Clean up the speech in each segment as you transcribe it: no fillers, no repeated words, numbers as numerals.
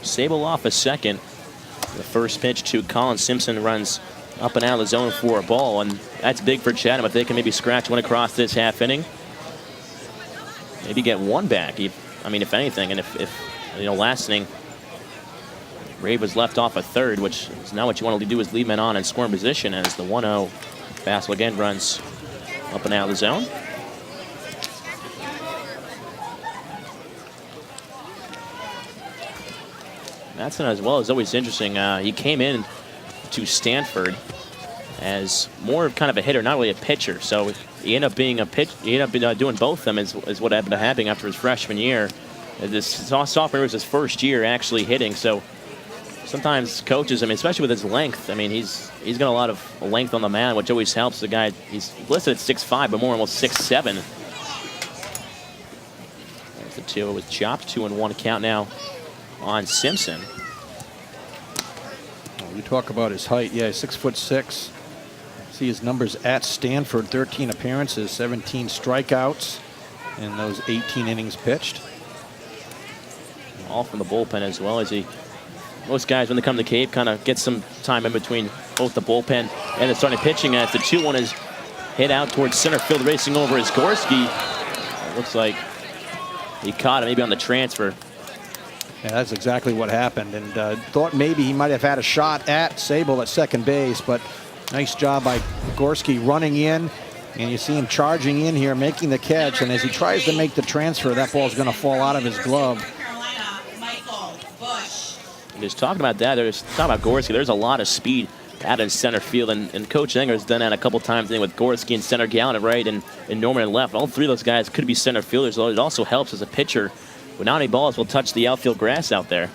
Sable off a second. The first pitch to Colin Simpson runs up and out of the zone for a ball, and that's big for Chatham. If they can maybe scratch one across this half inning, maybe get one back. I mean, if anything, and if last inning Ray was left off a third, which is not what you want to do, is leave men on and score in position, as the 1-0 fastball again runs up and out of the zone. That's as well as always interesting. He came in to Stanford as more of kind of a hitter, not really a pitcher. So he ended up being a pitch. He ended up doing both of them, is what ended up happening after his freshman year. This sophomore was his first year actually hitting. So sometimes coaches, I mean, especially with his length, I mean, he's got a lot of length on the mound, which always helps the guy. He's listed at 6'5", but more almost 6'7". There's the 2. It was chopped. 2-1 count now on Simpson. You talk about his height. Yeah, 6'6". See his numbers at Stanford: 13 appearances, 17 strikeouts in those 18 innings pitched. All from the bullpen as well. As most guys, when they come to Cape, kind of get some time in between both the bullpen and the starting pitching. As the 2-1 is hit out towards center field, racing over is Gorski. It looks like he caught it maybe on the transfer. Yeah, that's exactly what happened, and thought maybe he might have had a shot at Sable at second base, but nice job by Gorski running in, and you see him charging in here, making the catch, and as he tries to make the transfer, that ball is going to fall out of his glove. Just talking about that, there's talking about Gorski. There's a lot of speed out in center field, and Coach Enger has done that a couple times with Gorski in center, Gallen at right, and Norman at left. All three of those guys could be center fielders, so it also helps as a pitcher. But not any balls will touch the outfield grass out there.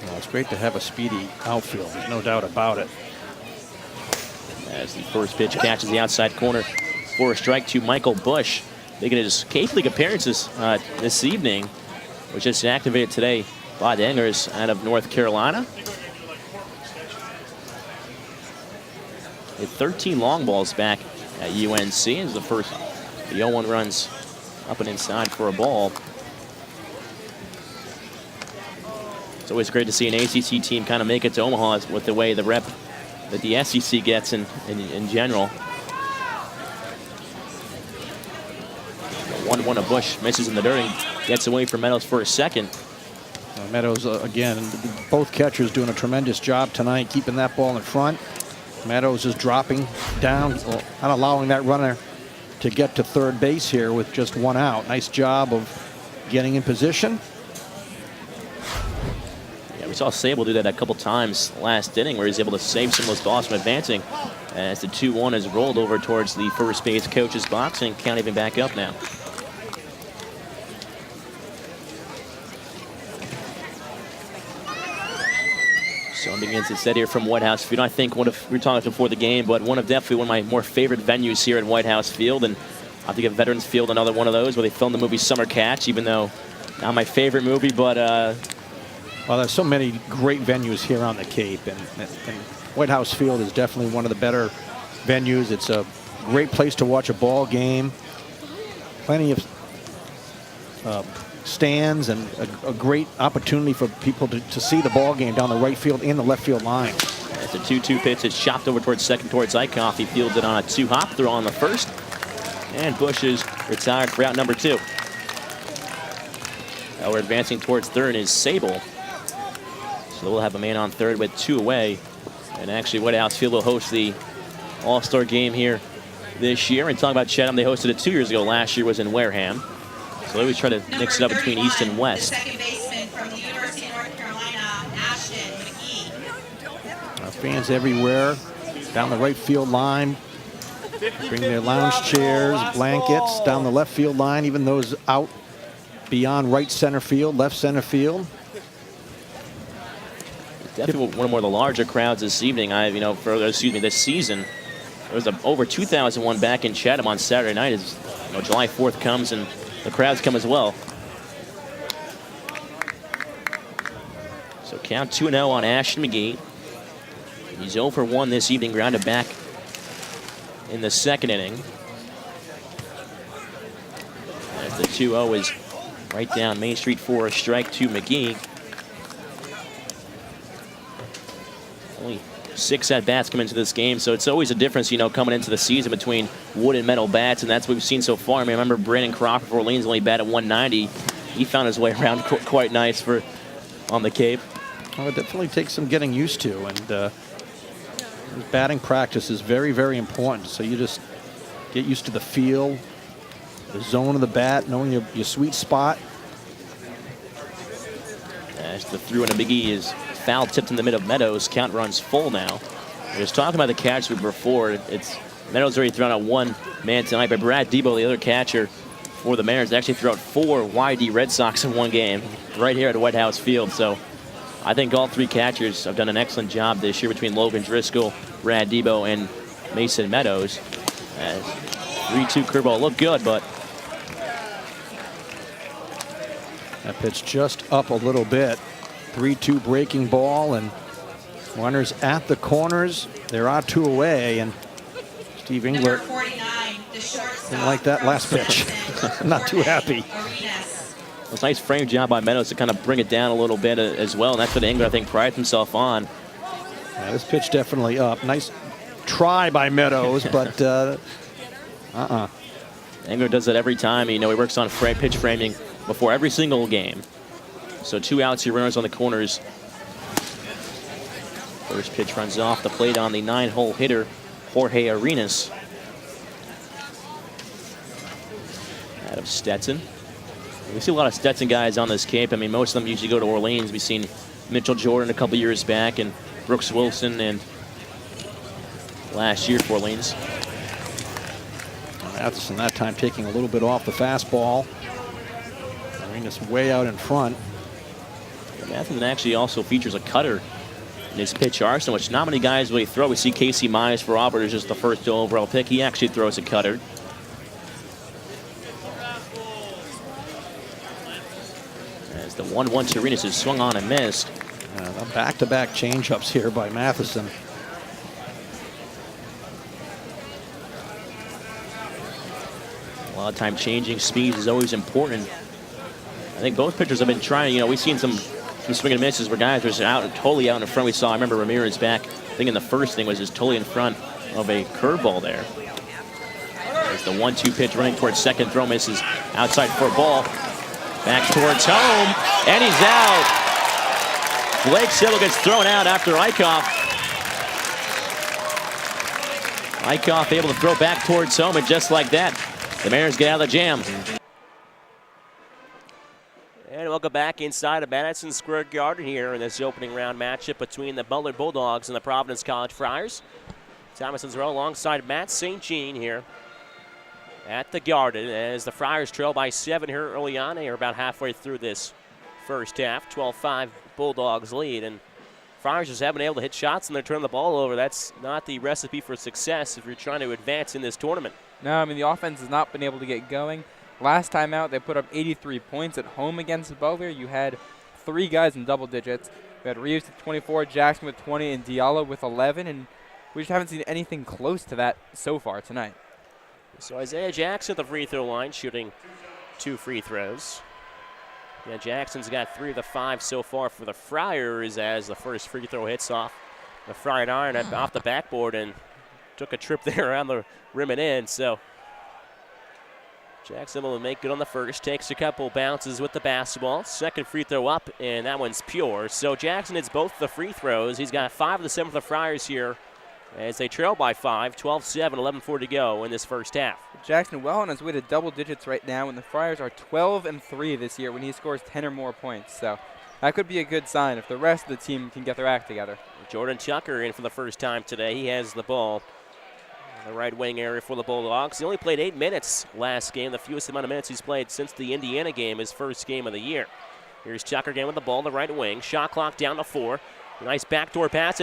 Well, it's great to have a speedy outfield. There's no doubt about it. As the first pitch catches the outside corner for a strike to Michael Bush, making his Cape League appearances this evening, which is activated today by the Engers out of North Carolina. Hit 13 long balls back at UNC as the 0-1 runs up and inside for a ball. It's always great to see an ACC team kind of make it to Omaha with the way the rep that the SEC gets in general. 1-1 of Bush misses in the dirt and gets away from Meadows for a second. Meadows, again, both catchers doing a tremendous job tonight, keeping that ball in front. Meadows is dropping down, not allowing that runner to get to third base here with just one out. Nice job of getting in position. We saw Sable do that a couple times last inning, where he's able to save some of those balls from advancing, as the 2-1 is rolled over towards the first base coach's box and can't even back up now. So it begins to set here from White House Field. I think we were talking before the game, but definitely one of my more favorite venues here at White House Field, and I have to give Veterans Field another one of those where they filmed the movie Summer Catch, even though not my favorite movie, but well, there's so many great venues here on the Cape, and White House Field is definitely one of the better venues. It's a great place to watch a ball game. Plenty of stands and a great opportunity for people to see the ball game down the right field and the left field line. It's a 2-2 pitch. It's chopped over towards second towards Eichhoff. He fields it on a 2-hop throw on the first, and Bush is retired for out number 2. Now we're advancing towards third is Sable. So we'll have a man on third with 2 away. And actually, White House Field will host the All-Star game here this year. And talking about Chatham, they hosted it 2 years ago. Last year was in Wareham. So they always try to mix it up between East and West. Second baseman from the University of North Carolina, Ashton McGee. Fans everywhere down the right field line. Bring their lounge chairs, blankets down the left field line, even those out beyond right center field, left center field. Definitely one of the larger crowds this evening. This season. There was over 2,001 back in Chatham on Saturday night. As July 4th comes and the crowds come as well. So count 2-0 on Ashton McGee. He's 0 for 1 this evening, grounded back in the second inning. As the 2-0 is right down Main Street for a strike to McGee. 6 at-bats come into this game, so it's always a difference, you know, coming into the season between wood and metal bats, and that's what we've seen so far. I mean, I remember Brandon Crawford for Orleans only batted 190. He found his way around quite nice on the Cape. Well, it definitely takes some getting used to, and batting practice is very, very important. So you just get used to the feel, the zone of the bat, knowing your sweet spot. As the through and a biggie is foul tipped in the mid of Meadows. Count runs full now. I was talking about the catch before. It's Meadows already thrown out 1 man tonight, but Brad Debo, the other catcher for the Mariners, actually threw out 4 YD Red Sox in one game right here at White House Field. So I think all 3 catchers have done an excellent job this year between Logan Driscoll, Brad Debo, and Mason Meadows. As 3-2 curveball looked good, but that pitch just up a little bit. 3-2 breaking ball, and runners at the corners. There are 2 away, and Steve Engler didn't like that last pitch. Not too happy. It was a nice frame job by Meadows to kind of bring it down a little bit as well, and that's what Engler, I think, prides himself on. Yeah, this pitch definitely up. Nice try by Meadows, but Engler does that every time. You know, he works on pitch framing before every single game. So 2 outs here, runners on the corners. First pitch runs off the plate on the 9-hole hitter, Jorge Arenas. Out of Stetson. We see a lot of Stetson guys on this Cape. I mean, most of them usually go to Orleans. We've seen Mitchell Jordan a couple years back, and Brooks Wilson, and last year for Orleans. Matheson that time taking a little bit off the fastball. Arenas way out in front. Matheson actually also features a cutter in his pitch arsenal, which not many guys really throw. We see Casey Mize for Auburn is just the first overall pick. He actually throws a cutter. As the 1-1 to Arenas is swung on and missed. Back-to-back changeups here by Matheson. A lot of time changing speeds is always important. I think both pitchers have been trying. You know, we've seen some swing and misses where guys were totally out in front. We saw, I remember Ramirez back, I think in the first thing was just totally in front of a curveball there. There's the 1-2 pitch running towards second, throw misses outside for a ball. Back towards home, and he's out. Blake Siddle gets thrown out after Eichhoff. Eichhoff able to throw back towards home, and just like that, the Mariners get out of the jam. And welcome back inside of Madison Square Garden here in this opening round matchup between the Butler Bulldogs and the Providence College Friars. Thomas Zinzarella alongside Matt St. Jean here at the Garden as the Friars trail by 7 here early on. They are about halfway through this first half. 12-5 Bulldogs lead, and Friars just haven't been able to hit shots and they're turning the ball over. That's not the recipe for success if you're trying to advance in this tournament. No, I mean, the offense has not been able to get going. Last time out, they put up 83 points at home against Butler. You had 3 guys in double digits. We had Reeves with 24, Jackson with 20, and Diallo with 11, and we just haven't seen anything close to that so far tonight. So Isaiah Jackson at the free throw line, shooting 2 free throws. Yeah, Jackson's got 3 of the 5 so far for the Friars as the first free throw hits off the Fried iron off the backboard and took a trip there around the rim and in. So Jackson will make good on the first, takes a couple bounces with the basketball. Second free throw up, and that one's pure. So Jackson hits both the free throws. He's got 5 of the 7 for the Friars here as they trail by 5, 12-7, 11-4 to go in this first half. Jackson well on his way to double digits right now, and the Friars are 12-3 this year when he scores 10 or more points. So that could be a good sign if the rest of the team can get their act together. Jordan Tucker in for the first time today. He has the ball in the right wing area for the Bulldogs. He only played 8 minutes last game, the fewest amount of minutes he's played since the Indiana game, his first game of the year. Here's Tucker again with the ball in the right wing. Shot clock down to 4. Nice backdoor pass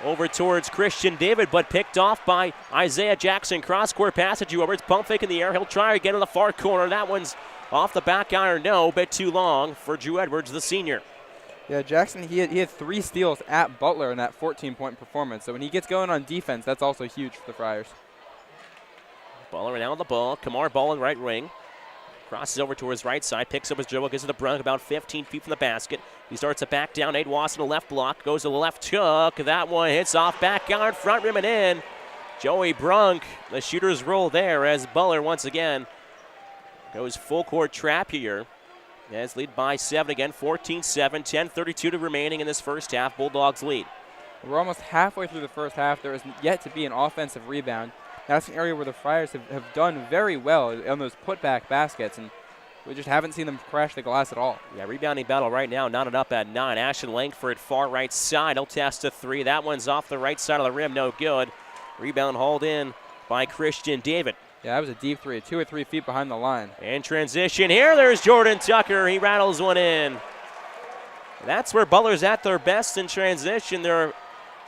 over towards Christian David, but picked off by Isaiah Jackson. Cross-court pass to Drew Edwards. Pump fake in the air. He'll try again in the far corner. That one's off the back iron. No, bit too long for Drew Edwards, the senior. Yeah, Jackson, he had 3 steals at Butler in that 14-point performance. So when he gets going on defense, that's also huge for the Friars. Butler now on the ball. Kamar ball in right wing. Crosses over to his right side, picks up his dribble, gets to the Brunk about 15 feet from the basket. He starts it back down. Nate Watson, the left block, goes to the left hook. That one hits off backyard, front rim and in. Joey Brunk, the shooter's roll there as Butler once again goes full court trap here. As lead by 7 again, 14-7, 10:32 to remaining in this first half. Bulldogs lead. We're almost halfway through the first half. There is yet to be an offensive rebound. That's an area where the Friars have done very well on those putback baskets, and we just haven't seen them crash the glass at all. Yeah, rebounding battle right now, knotted up at 9. Ashton Langford, far right side. He'll test a 3. That one's off the right side of the rim, no good. Rebound hauled in by Christian David. Yeah, that was a deep 3, 2 or 3 feet behind the line. In transition here, there's Jordan Tucker. He rattles one in. That's where Butler's at their best in transition. They're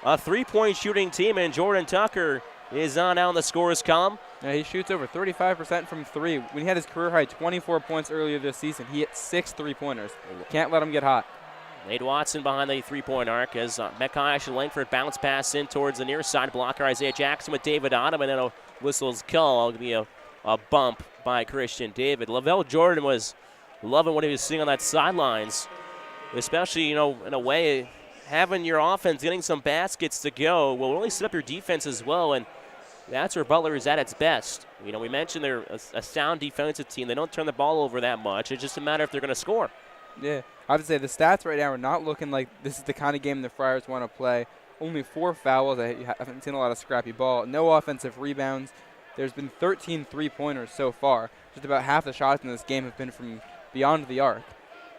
a 3-point shooting team, and Jordan Tucker is on out in the scorer's column. Yeah, he shoots over 35% from 3. When he had his career high 24 points earlier this season, he hit 6 3-pointers. Can't let him get hot. Nate Watson behind the 3-point arc as Mekhi and Langford bounce pass in towards the near side blocker. Isaiah Jackson with David on him, and then a whistle's call. It'll be a bump by Christian David. Lavelle Jordan was loving what he was seeing on that sidelines, especially, in a way, having your offense getting some baskets to go will really set up your defense as well, and that's where Butler is at its best. We mentioned they're a sound defensive team. They don't turn the ball over that much. It's just a matter if they're going to score. Yeah, I have to say the stats right now are not looking like this is the kind of game the Friars want to play. Only 4 fouls. I haven't seen a lot of scrappy ball. No offensive rebounds. There's been 13 3-pointers so far. Just about half the shots in this game have been from beyond the arc.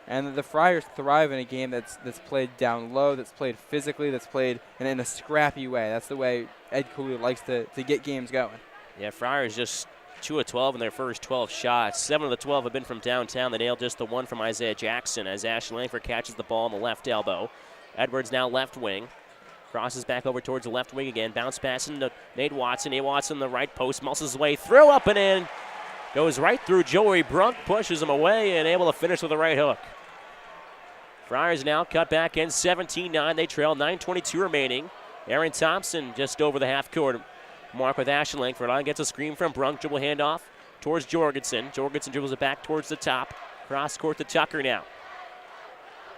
And the Friars thrive in a game that's played down low, that's played physically, that's played in a scrappy way. That's the way Ed Cooley likes to get games going. Yeah, Friars just 2 of 12 in their first 12 shots. 7 of the 12 have been from downtown. They nailed just the one from Isaiah Jackson as Ashton Langford catches the ball on the left elbow. Edwards now left wing. Crosses back over towards the left wing again. Bounce pass into Nate Watson. Nate Watson the right post. Muscles his way through, up and in. Goes right through Joey Brunk. Pushes him away and able to finish with the right hook. Friars now cut back in 17-9. They trail 9:22 remaining. Aaron Thompson just over the half court mark with Ashton Langford. On gets a screen from Brunk. Dribble handoff towards Jorgensen. Jorgensen dribbles it back towards the top. Cross court to Tucker now.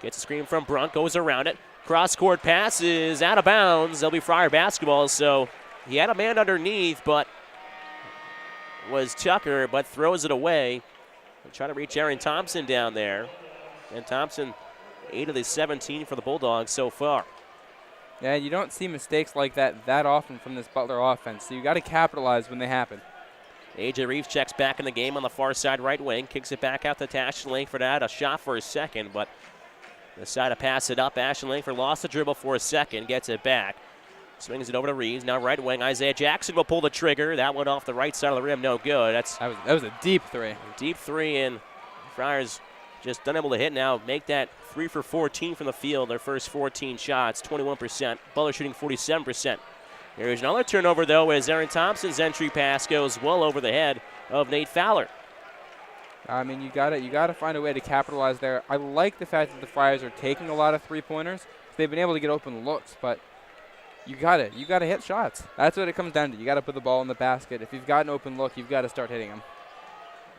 Gets a screen from Brunk. Goes around it. Cross court pass is out of bounds. They'll be Friar basketball. So he had a man underneath, but was Tucker, but throws it away. They're trying to reach Aaron Thompson down there. And Thompson, 8 of the 17 for the Bulldogs so far. Yeah, you don't see mistakes like that often from this Butler offense, so you got to capitalize when they happen. A.J. Reeves checks back in the game on the far side right wing, kicks it back out to Ashton Langford. Had a shot for a second, but decided to pass it up. Ashton Langford lost the dribble for a second, gets it back. Swings it over to Reeves. Now right wing, Isaiah Jackson will pull the trigger. That one off the right side of the rim, no good. That was a deep 3. Deep 3, and Friars just unable to hit now. Make that 3 for 14 from the field. Their first 14 shots, 21%. Butler shooting 47%. There's another turnover, though, as Aaron Thompson's entry pass goes well over the head of Nate Fowler. I mean, you gotta find a way to capitalize there. I like the fact that the Friars are taking a lot of 3-pointers. They've been able to get open looks, but you gotta hit shots. That's what it comes down to. You gotta put the ball in the basket. If you've got an open look, you've got to start hitting them.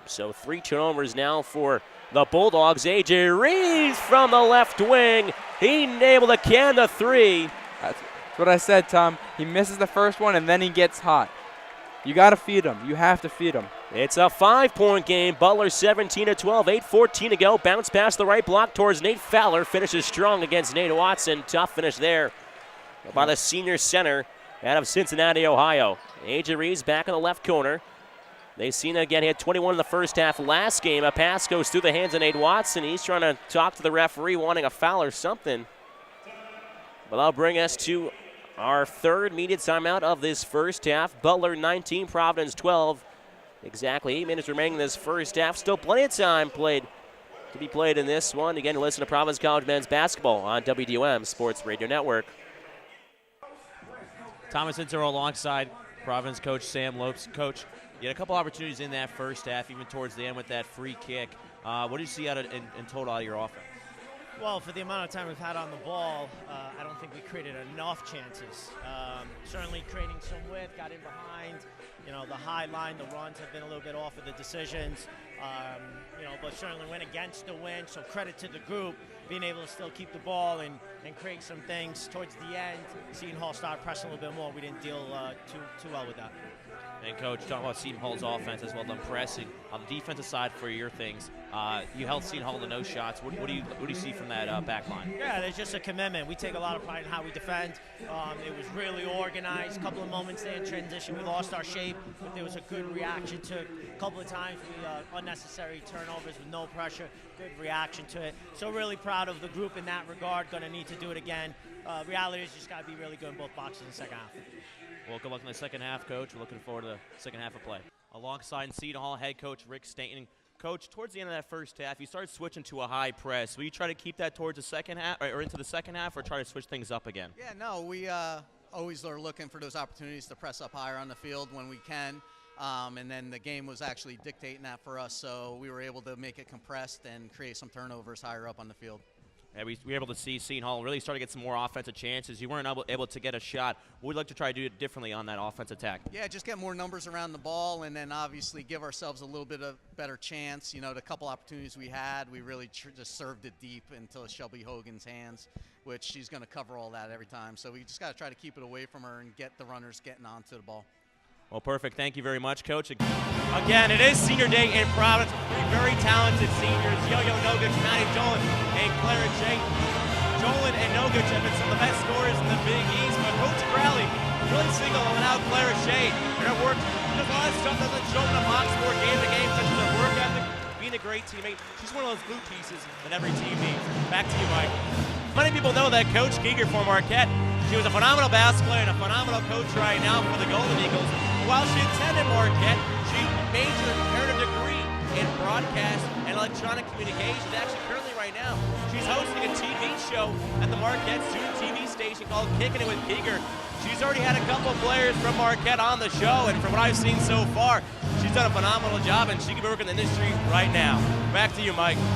So 3 turnovers now for the Bulldogs. A.J. Reeves from the left wing. He able to can the 3. That's what I said, Tom. He misses the first one, and then he gets hot. You got to feed him. You have to feed him. It's a 5-point game. Butler 17-12, 8:14 to go. Bounce past the right block towards Nate Fowler. Finishes strong against Nate Watson. Tough finish there by the senior center out of Cincinnati, Ohio. A.J. Reeves back in the left corner. They've seen it again. He had 21 in the first half last game. A pass goes through the hands of Nate Watson. He's trying to talk to the referee, wanting a foul or something. But that'll bring us to our third media timeout of this first half. Butler 19, Providence 12. Exactly 8 minutes remaining in this first half. Still plenty of time to be played in this one. Again, listen to Providence College men's basketball on WDOM Sports Radio Network. Thomas Zinzarella alongside Providence coach Sam Lopes. Coach, you had a couple opportunities in that first half, even towards the end with that free kick. What do you see in total out of your offense? Well, for the amount of time we've had on the ball, I don't think we created enough chances. Certainly creating some width, got in behind. The high line, the runs have been a little bit off of the decisions. But certainly went against the wind, so credit to the group, being able to still keep the ball and create some things towards the end. Seton Hall started pressing a little bit more. We didn't deal too well with that. And Coach, talking about Seton Hall's offense as well done pressing. On the defensive side for your things, you held Seton Hall to no shots. What do you see from that back line? Yeah, there's just a commitment. We take a lot of pride in how we defend. It was really organized. A couple of moments there in transition, we lost our shape, but there was a good reaction to it. A couple of times we unnecessary turnovers with no pressure. Good reaction to it. So really proud of the group in that regard. Going to need to do it again. Reality is just got to be really good in both boxes in the second half. Well, good luck in the second half, Coach. We're looking forward to the second half of play. Alongside Seton Hall head coach Rick Stanton. Coach, towards the end of that first half, you started switching to a high press. Will you try to keep that towards the second half, or into the second half, or try to switch things up again? Yeah, no, we always are looking for those opportunities to press up higher on the field when we can. And then the game was actually dictating that for us, so we were able to make it compressed and create some turnovers higher up on the field. Yeah, we were able to see Seton Hall really start to get some more offensive chances. You weren't able to get a shot. What would you like to try to do differently on that offense attack? Yeah, just get more numbers around the ball, and then obviously give ourselves a little bit of better chance. The couple opportunities we had, we really just served it deep into Shelby Hogan's hands, which she's going to cover all that every time. So we just got to try to keep it away from her and get the runners getting onto the ball. Well, perfect. Thank you very much, Coach. Again, it is senior day in Providence. Very talented seniors, Yo-Yo Noguch, Maddie Dolan, and Clara J. Dolan and Noguch have been some of the best scorers in the Big East, but Coach Crowley really singling out Clara Shea. Her work, does a lot of stuff doesn't show in the box score game to game, such as her work ethic, being a great teammate. She's one of those glue pieces that every team needs. Back to you, Mike. Many people know that Coach Giger from Marquette. She was a phenomenal basketball player and a phenomenal coach right now for the Golden Eagles. While she attended Marquette, she majored earned a degree in broadcast and electronic communications. Actually, currently right now, she's hosting a TV show at the Marquette student TV station called Kicking It with Giger. She's already had a couple of players from Marquette on the show, and from what I've seen so far, she's done a phenomenal job, and she could be working in the industry right now. Back to you, Mike.